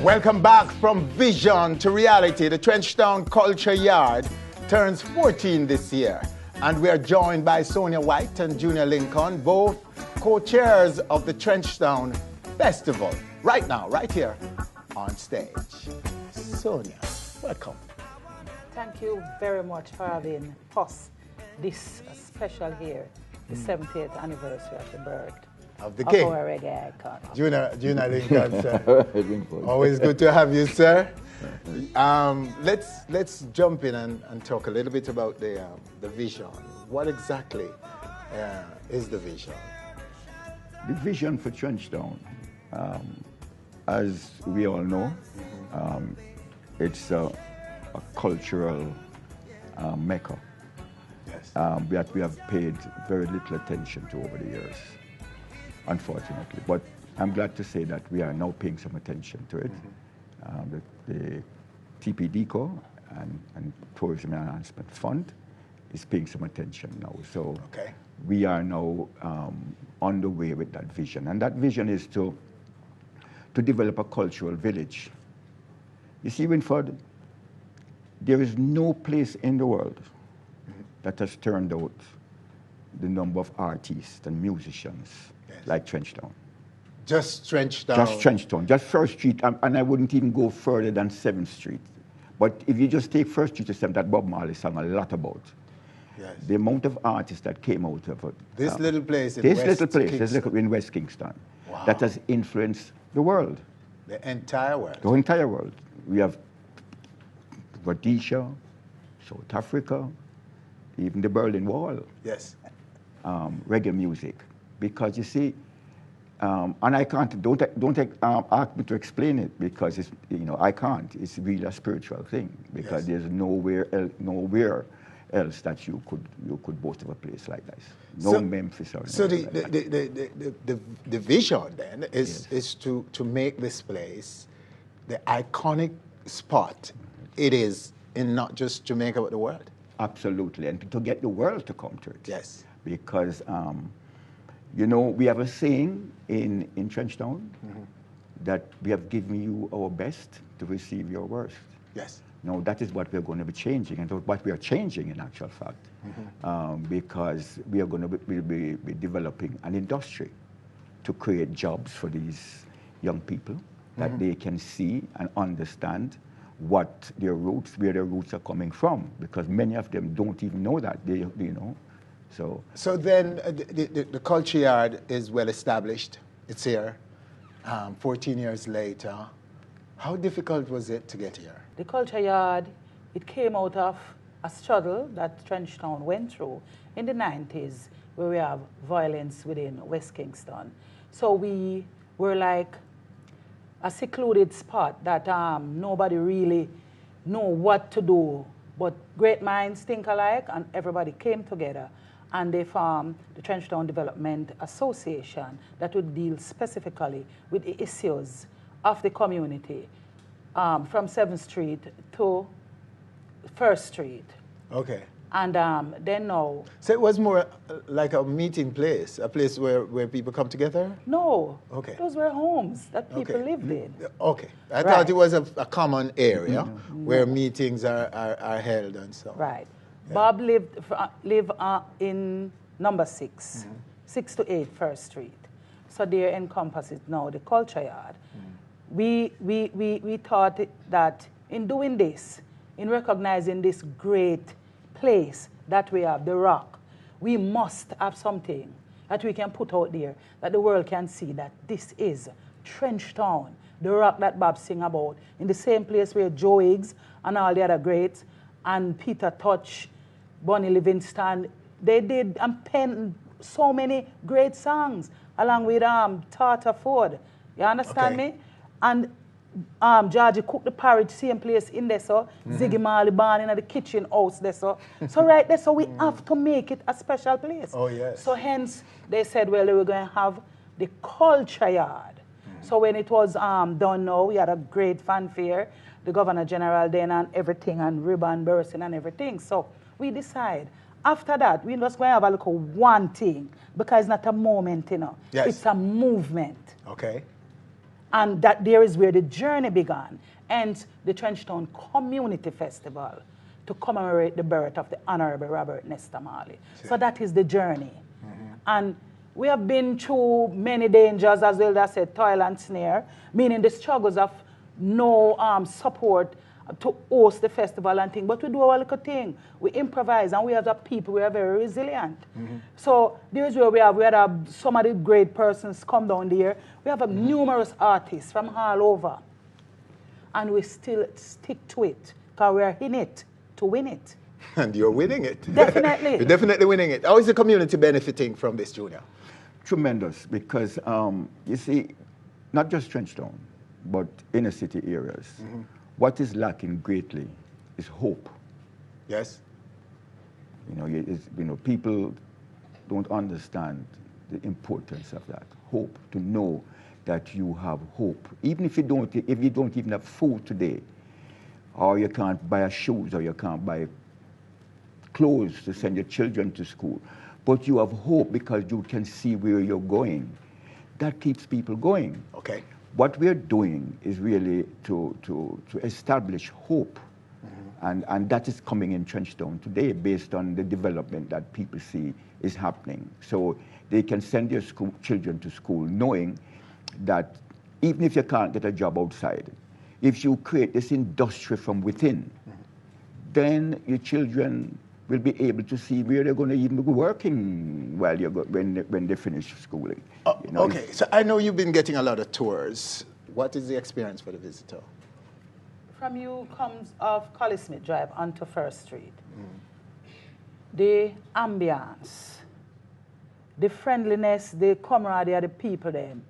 Welcome back from vision to reality. The Trenchtown Culture Yard turns 14 this year. And we are joined by Sonia White and Junior Lincoln, both co-chairs of the Trenchtown Festival. Right now, right here on stage. Sonia, welcome. Thank you very much for having us this special here, the 70th anniversary of the birth of the king. Our reggae icon. Junior Lincoln, sir. Always good to have you, sir. Let's jump in and talk a little bit about the vision. What exactly is the vision? The vision for Trenchtown, as we all know, it's a cultural mecca that we have paid very little attention to over the years, unfortunately. But I'm glad to say that we are now paying some attention to it. The TPDCO and Tourism Enhancement Fund is paying some attention now. So we are now on the way with that vision. And that vision is to develop a cultural village. You see, Winford, there is no place in the world that has turned out the number of artists and musicians like Trenchtown. Just Trenchtown? Just Trenchtown, just First Street, and I wouldn't even go further than 7th Street. But if you just take First Street to 7th, that Bob Marley sang a lot about. Yes. The amount of artists that came out of it. This little place in West Kingston, that has influenced the world. The entire world? The entire world. We have Rhodesia, South Africa, even the Berlin Wall. Yes. Reggae music. Because you see, and I can't, don't ask me to explain it because it's, I can't. It's really a spiritual thing because there's nowhere else that you could boast of a place like this. No Memphis or so the vision then is to make this place the iconic spot it is in not just Jamaica but the world. Absolutely, and to get the world to come to it. Yes. Because we have a saying in Trenchtown that we have given you our best to receive your worst. Yes. Now that is what we're going to be changing, and what we are changing in actual fact, because we are going to be developing an industry to create jobs for these young people that they can see and understand what their roots, where their roots are coming from, because many of them don't even know that, So then the Culture Yard is well established. It's here, 14 years later. How difficult was it to get here? The Culture Yard, it came out of a struggle that Trenchtown went through in the 90s, where we have violence within West Kingston. So we were like a secluded spot that nobody really knew what to do. But great minds think alike, and everybody came together. And they formed the Trenchtown Development Association that would deal specifically with the issues of the community from 7th Street to 1st Street. Okay. And then now... So it was more like a meeting place, a place where people come together? No. Okay. Those were homes that people lived in. Okay. I thought it was a common area where meetings are held and so on. Right. Yeah. Bob lived in number 6, 6 to 8 1st Street. So there encompasses now the Culture Yard. We thought that in doing this, in recognizing this great place that we have, the Rock, we must have something that we can put out there that the world can see that this is Trenchtown, the Rock that Bob sing about, in the same place where Joe Higgs and all the other greats and Peter Touch, Bonnie Livingston, they did and penned so many great songs along with Tata Ford. You understand me? And Georgie cooked the porridge, same place in there, so Ziggy Marley born in the kitchen house there, so right there, so we have to make it a special place. Oh, yes. So hence, they said, well, they were going to have the Culture Yard. So when it was done now, we had a great fanfare, the Governor General then and everything, and ribbon bursting and everything. So we decide, after that, we're just going to have a look at one thing, because it's not a moment, Yes. It's a movement. Okay. And that there is where the journey began. And the Trenchtown Community Festival to commemorate the birth of the Honorable Robert Nesta Marley. So that is the journey. And we have been through many dangers, as Wilda said, toil and snare, meaning the struggles of no support to host the festival and things. But we do our little thing. We improvise, and we as a people, we are very resilient. So there's where we had some of the great persons come down there. We have numerous artists from all over. And we still stick to it, because we are in it to win it. And you're winning it. Definitely. You're definitely winning it. How is the community benefiting from this, Junior? Tremendous, because you see, not just Trenchtown, but inner city areas, what is lacking greatly is hope. Yes. People don't understand the importance of that hope, to know that you have hope, even if you don't even have food today, or you can't buy shoes, or you can't buy clothes to send your children to school, but you have hope because you can see where you're going. That keeps people going. Okay. What we're doing is really to establish hope, and that is coming in Trenchtown today based on the development that people see is happening. So they can send their children to school knowing that even if you can't get a job outside, if you create this industry from within, then your children will be able to see where they're going to even be working while when they finish schooling. Okay, so I know you've been getting a lot of tours. What is the experience for the visitor? From you comes off Collie Smith Drive onto First Street. The ambience, the friendliness, the camaraderie of the people then,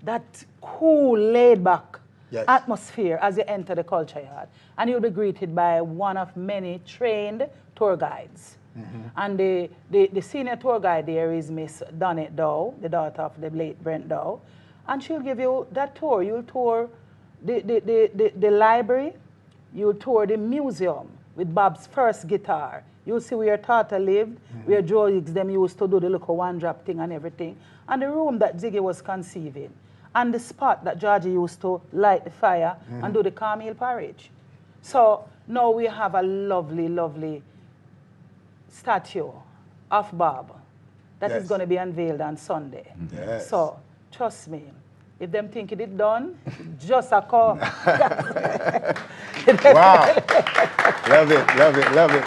that cool, laid-back atmosphere as you enter the culture yard. And you'll be greeted by one of many trained tour guides. And the senior tour guide there is Miss Donette Dow, the daughter of the late Brent Dow. And she'll give you that tour. You'll tour the library. You'll tour the museum with Bob's first guitar. You'll see where Tata lived, where Joe Higgs them used to do the little one-drop thing and everything. And the room that Ziggy was conceiving. And the spot that Georgie used to light the fire and do the cornmeal porridge. So now we have a lovely, lovely statue of Bob that is going to be unveiled on Sunday. So trust me, if them think it is done, just a call. Wow. Love it, love it, love it.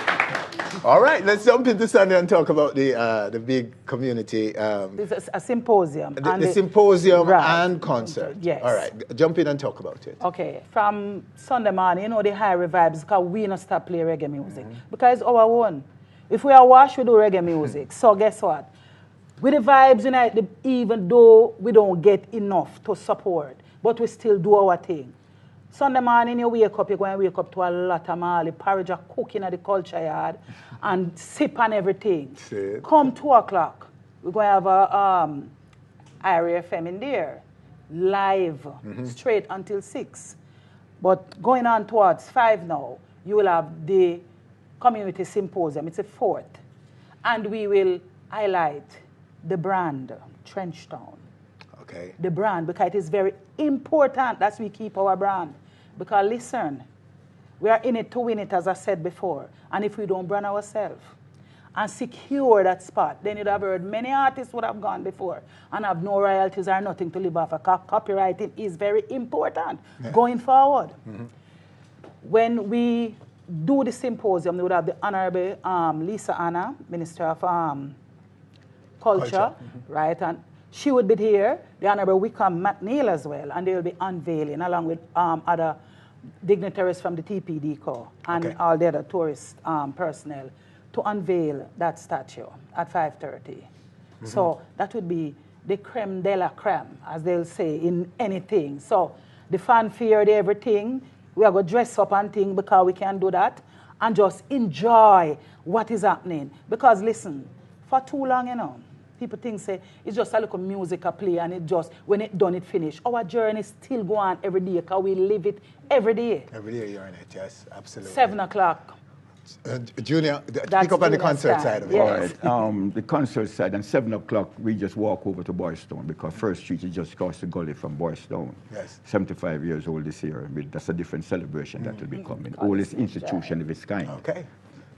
All right, let's jump into Sunday and talk about the big community. It's a symposium. The symposium and concert. Yes. All right, jump in and talk about it. Okay, from Sunday morning, the higher vibes, because we don't stop playing reggae music. Because it's our own. If we are washed, we do reggae music. So guess what? With the vibes unite, even though we don't get enough to support, but we still do our thing. Sunday morning, you wake up, you're going to wake up to a lot of Marley porridge, cooking at the culture yard, and sip and everything. Come 2 o'clock, we're going to have a Ira FM in there, live, straight until 6. But going on towards 5 now, you will have the community symposium. It's a 4th. And we will highlight the brand, Trenchtown. Okay. The brand, because it is very important that we keep our brand. Because listen, we are in it to win it, as I said before. And if we don't brand ourselves and secure that spot, then you'd have heard many artists would have gone before and have no royalties or nothing to live off of. Copyrighting is very important going forward. When we do the symposium, we would have the Honorable Lisa Anna, Minister of Culture, right? And she would be here, the Honorable Wickham McNeil as well, and they will be unveiling along with other dignitaries from the TPD Corps and all the other tourist personnel to unveil that statue at 5:30. So that would be the creme de la creme, as they'll say in anything. So the fanfare, the everything, we are going to dress up and thing because we can do that and just enjoy what is happening. Because listen, for too long, people think say it's just a little music I play and it just, when it done, it finish. Our journey still go on every day because we live it every day. Every day you're in it, yes, absolutely. 7 o'clock, Junior, pick up on the concert side of it. Yes. All right. The concert side, and 7 o'clock, we just walk over to Boystone because First Street is just across the gully from Boystone. Yes. 75 years old this year. I mean, that's a different celebration that will be coming. Oldest institution of its kind. Okay.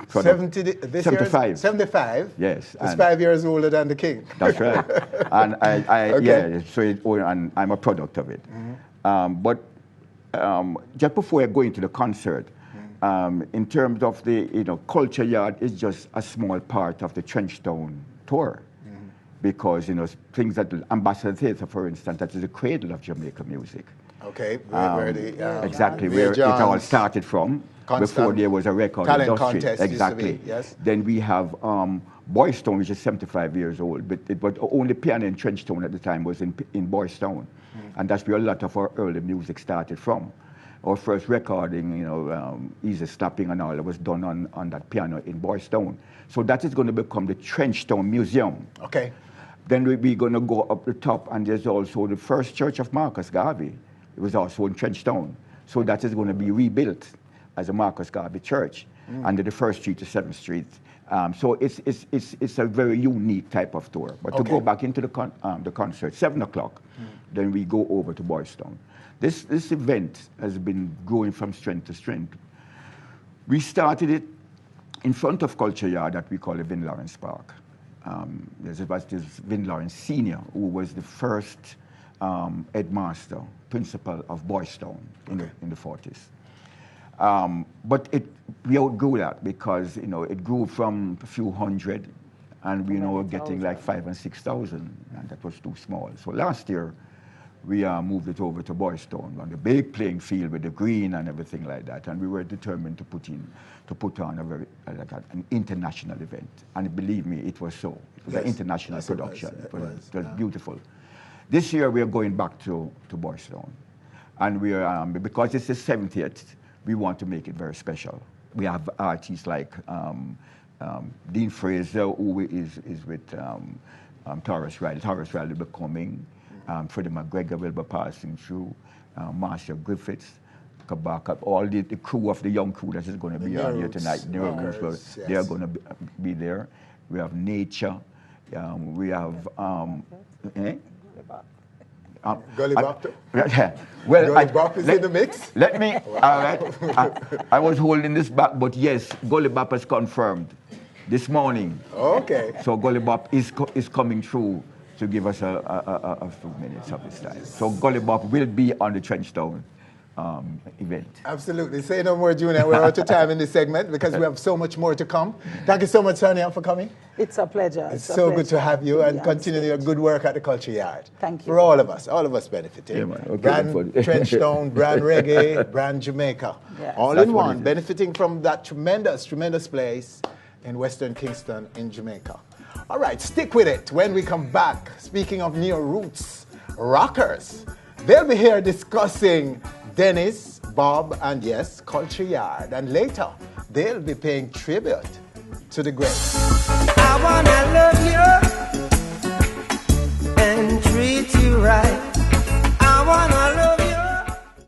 So 70, this 75. Year, 75? Yes. It's 5 years older than the king. That's right. And Okay. yeah, so and I'm a product of it. But just before I go into the concert, in terms of the culture yard is just a small part of the Trenchtown tour, because things that Ambassador Theatre, for instance, that is the cradle of Jamaican music. Okay, where the exactly where it all started from. Before there was a record talent industry. contest Exactly. used to be, yes. Then we have Boystone, which is 75 years old, but it was only piano in Trenchtown at the time was in Boystone, and that's where a lot of our early music started from. Our first recording, Easy Snapping and all, that was done on that piano in Boystone. So that is going to become the Trenchtown Museum. Okay. Then we're going to go up the top, and there's also the first church of Marcus Garvey. It was also in Trenchtown. So that is going to be rebuilt as a Marcus Garvey Church under the 1st Street to 7th Street. So it's a very unique type of tour. But to go back into the concert, 7 o'clock, then we go over to Boystone. This event has been growing from strength to strength. We started it in front of Culture Yard that we call the Vin Lawrence Park. There's this Vin Lawrence Sr., who was the first headmaster, principal of Boystone in the 40s. But we outgrew that because it grew from a few hundred, and we were getting like 5,000 and 6,000, and that was too small. So last year we moved it over to Boystone on the big playing field with the green and everything like that, and we were determined to put on a very an international event. And believe me, it was so. It was an international production. It was beautiful. This year we are going back to Boystone, and we are because it's the 70th. We want to make it very special. We have artists like Dean Fraser, who is with Taurus Riley. Taurus Riley will be coming. Freddie McGregor will be passing through. Marcia Griffiths, Kabaka, all the crew of the young crew that is going to be on here tonight. They are going to be there. We have Nature. We have... Gully Bop? Well, Gully Bop is in the mix? Let me, all right. I was holding this back, but yes, Gully Bop has confirmed this morning. Okay. So Gully Bop is coming through to give us a few minutes of his time. So Gully Bop will be on the Trenchtown event. Absolutely. Say no more, Junior. We're out of time in this segment because we have so much more to come. Thank you so much, Sonia, for coming. It's a pleasure. It's so good to have you and continue your good work at the Culture Yard. Thank you. For all of us benefiting. Yeah, man. Okay, brand Trenchtown, brand Reggae, brand Jamaica. Yes. All That's in what one, it is. benefiting from that tremendous place in Western Kingston in Jamaica. All right, stick with it. When we come back, speaking of new roots, rockers, they'll be here discussing Dennis, Bob, and yes, Culture Yard. And later, they'll be paying tribute to the great. I wanna love you.